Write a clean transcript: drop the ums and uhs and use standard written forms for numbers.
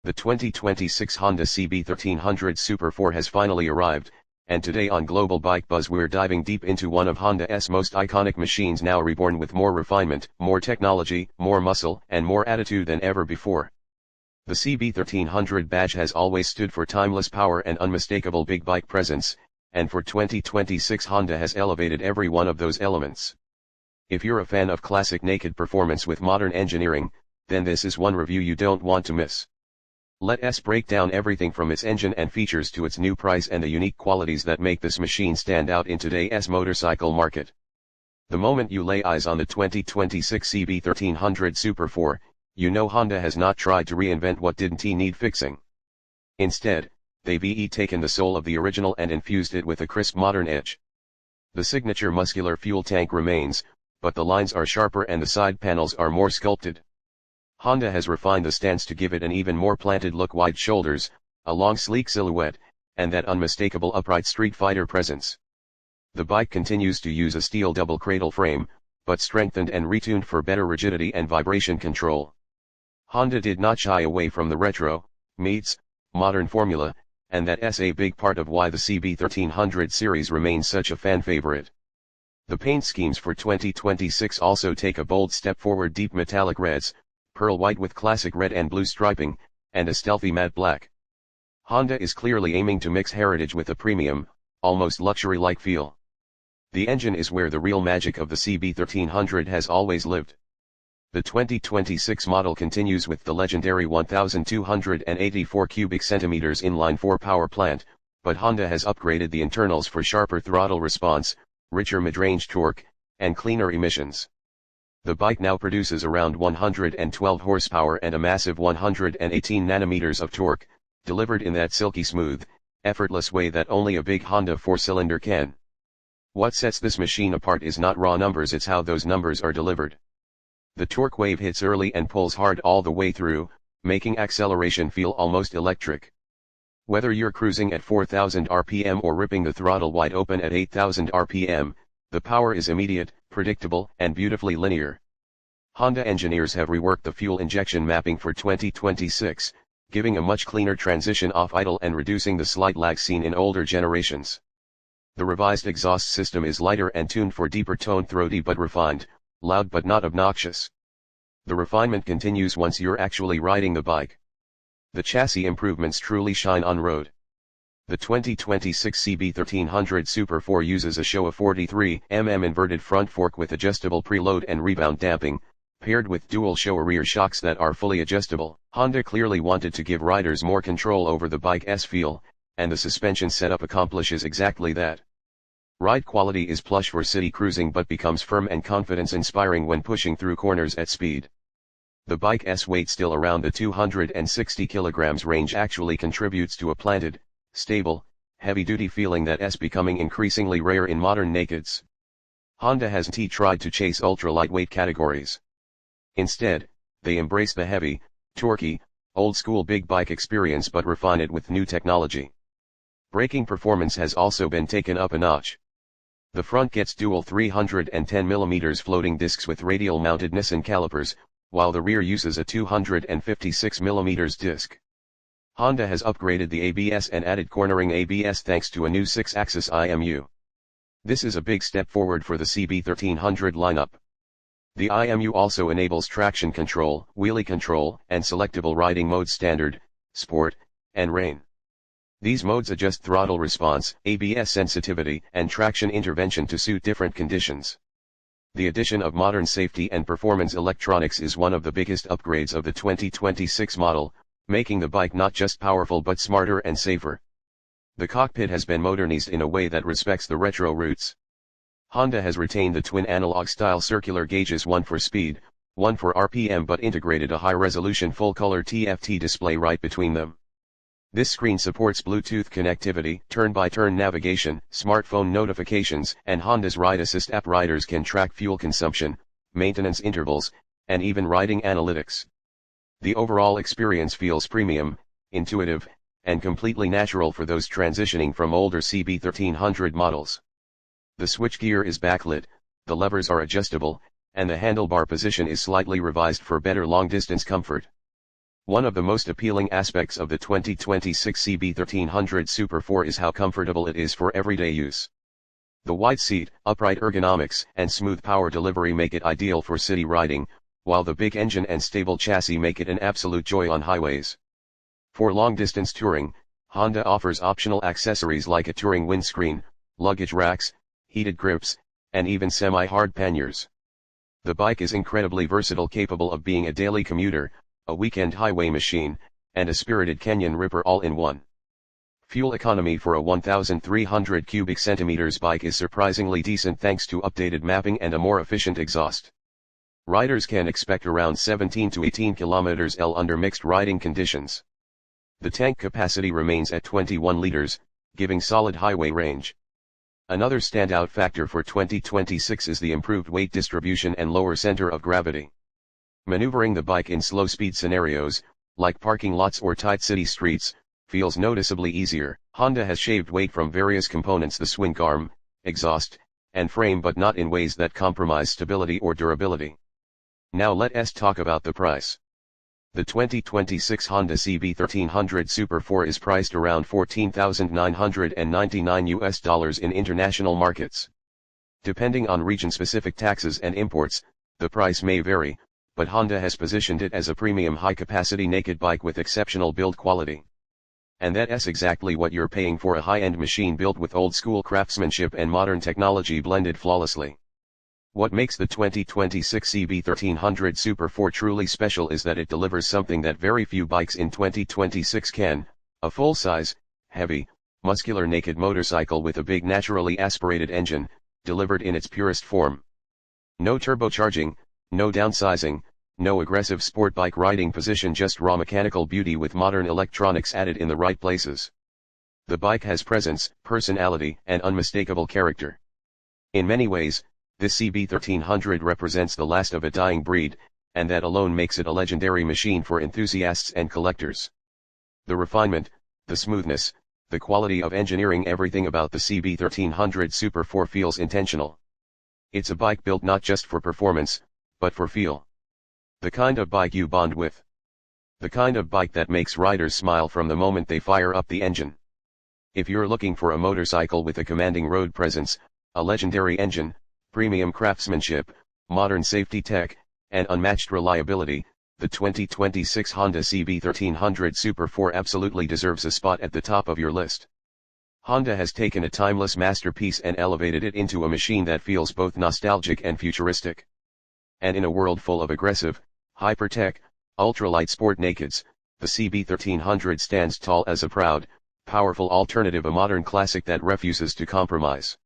The 2026 Honda CB1300 Super Four has finally arrived, and today on Global Bike Buzz we're diving deep into one of Honda's most iconic machines, now reborn with more refinement, more technology, more muscle, and more attitude than ever before. The CB1300 badge has always stood for timeless power and unmistakable big bike presence, and for 2026 Honda has elevated every one of those elements. If you're a fan of classic naked performance with modern engineering, then this is one review you don't want to miss. Let's break down everything from its engine and features to its new price and the unique qualities that make this machine stand out in today's motorcycle market. The moment you lay eyes on the 2026 CB1300 Super Four, you know Honda has not tried to reinvent what didn't need fixing. Instead, they've taken the soul of the original and infused it with a crisp modern edge. The signature muscular fuel tank remains, but the lines are sharper and the side panels are more sculpted. Honda has refined the stance to give it an even more planted look, wide shoulders, a long sleek silhouette, and that unmistakable upright street fighter presence. The bike continues to use a steel double cradle frame, but strengthened and retuned for better rigidity and vibration control. Honda did not shy away from the retro, meets, modern formula, and that's a big part of why the CB1300 series remains such a fan favorite. The paint schemes for 2026 also take a bold step forward: deep metallic reds, pearl white with classic red and blue striping, and a stealthy matte black. Honda is clearly aiming to mix heritage with a premium, almost luxury-like feel. The engine is where the real magic of the CB1300 has always lived. The 2026 model continues with the legendary 1,284 cubic centimeters inline-four power plant, but Honda has upgraded the internals for sharper throttle response, richer mid-range torque, and cleaner emissions. The bike now produces around 112 horsepower and a massive 118 nanometers of torque, delivered in that silky smooth, effortless way that only a big Honda four-cylinder can. What sets this machine apart is not raw numbers, it's how those numbers are delivered. The torque wave hits early and pulls hard all the way through, making acceleration feel almost electric. Whether you're cruising at 4,000 RPM or ripping the throttle wide open at 8,000 RPM, the power is immediate, predictable, and beautifully linear. Honda engineers have reworked the fuel injection mapping for 2026, giving a much cleaner transition off idle and reducing the slight lag seen in older generations. The revised exhaust system is lighter and tuned for deeper tone, throaty but refined, loud but not obnoxious. The refinement continues once you're actually riding the bike. The chassis improvements truly shine on road. The 2026 CB1300 Super Four uses a show of 43 mm inverted front fork with adjustable preload and rebound damping, paired with dual show rear shocks that are fully adjustable. Honda clearly wanted to give riders more control over the bike's feel, and the suspension setup accomplishes exactly that. Ride quality is plush for city cruising but becomes firm and confidence-inspiring when pushing through corners at speed. The bike's weight, still around the 260 kilograms range, actually contributes to a planted, stable, heavy-duty feeling that's becoming increasingly rare in modern nakeds. Honda hasn't tried to chase ultra-lightweight categories. Instead, they embrace the heavy, torquey, old-school big bike experience but refine it with new technology. Braking performance has also been taken up a notch. The front gets dual 310mm floating discs with radial mounted Nissan calipers, while the rear uses a 256mm disc. Honda has upgraded the ABS and added cornering ABS thanks to a new 6-axis IMU. This is a big step forward for the CB1300 lineup. The IMU also enables traction control, wheelie control, and selectable riding modes: standard, sport, and rain. These modes adjust throttle response, ABS sensitivity, and traction intervention to suit different conditions. The addition of modern safety and performance electronics is one of the biggest upgrades of the 2026 model, making the bike not just powerful but smarter and safer. The cockpit has been modernized in a way that respects the retro roots. Honda has retained the twin analog-style circular gauges, one for speed, one for RPM, but integrated a high-resolution full-color TFT display right between them. This screen supports Bluetooth connectivity, turn-by-turn navigation, smartphone notifications, and Honda's Ride Assist app. Riders can track fuel consumption, maintenance intervals, and even riding analytics. The overall experience feels premium, intuitive, and completely natural for those transitioning from older CB1300 models. The switchgear is backlit, the levers are adjustable, and the handlebar position is slightly revised for better long-distance comfort. One of the most appealing aspects of the 2026 CB1300 Super Four is how comfortable it is for everyday use. The wide seat, upright ergonomics, and smooth power delivery make it ideal for city riding, while the big engine and stable chassis make it an absolute joy on highways. For long-distance touring, Honda offers optional accessories like a touring windscreen, luggage racks, heated grips, and even semi-hard panniers. The bike is incredibly versatile, capable of being a daily commuter, a weekend highway machine, and a spirited canyon ripper all in one. Fuel economy for a 1,300 cubic centimeters bike is surprisingly decent thanks to updated mapping and a more efficient exhaust. Riders can expect around 17 to 18 km/h under mixed riding conditions. The tank capacity remains at 21 liters, giving solid highway range. Another standout factor for 2026 is the improved weight distribution and lower center of gravity. Maneuvering the bike in slow-speed scenarios, like parking lots or tight city streets, feels noticeably easier. Honda has shaved weight from various components: the swing arm, exhaust, and frame, but not in ways that compromise stability or durability. Now let's talk about the price. The 2026 Honda CB1300 Super Four is priced around $14,999 in international markets. Depending on region-specific taxes and imports, the price may vary, but Honda has positioned it as a premium high-capacity naked bike with exceptional build quality. And that's exactly what you're paying for: a high-end machine built with old-school craftsmanship and modern technology blended flawlessly. What makes the 2026 CB1300 Super Four truly special is that it delivers something that very few bikes in 2026 can: a full-size, heavy, muscular naked motorcycle with a big naturally aspirated engine, delivered in its purest form. No turbocharging, no downsizing, no aggressive sport bike riding position, just raw mechanical beauty with modern electronics added in the right places. The bike has presence, personality, and unmistakable character. In many ways, this CB1300 represents the last of a dying breed, and that alone makes it a legendary machine for enthusiasts and collectors. The refinement, the smoothness, the quality of engineering, everything about the CB1300 Super Four feels intentional. It's a bike built not just for performance, but for feel. The kind of bike you bond with. The kind of bike that makes riders smile from the moment they fire up the engine. If you're looking for a motorcycle with a commanding road presence, a legendary engine, premium craftsmanship, modern safety tech, and unmatched reliability, the 2026 Honda CB1300 Super Four absolutely deserves a spot at the top of your list. Honda has taken a timeless masterpiece and elevated it into a machine that feels both nostalgic and futuristic. And in a world full of aggressive, hyper-tech, ultralight sport nakeds, the CB1300 stands tall as a proud, powerful alternative, a modern classic that refuses to compromise.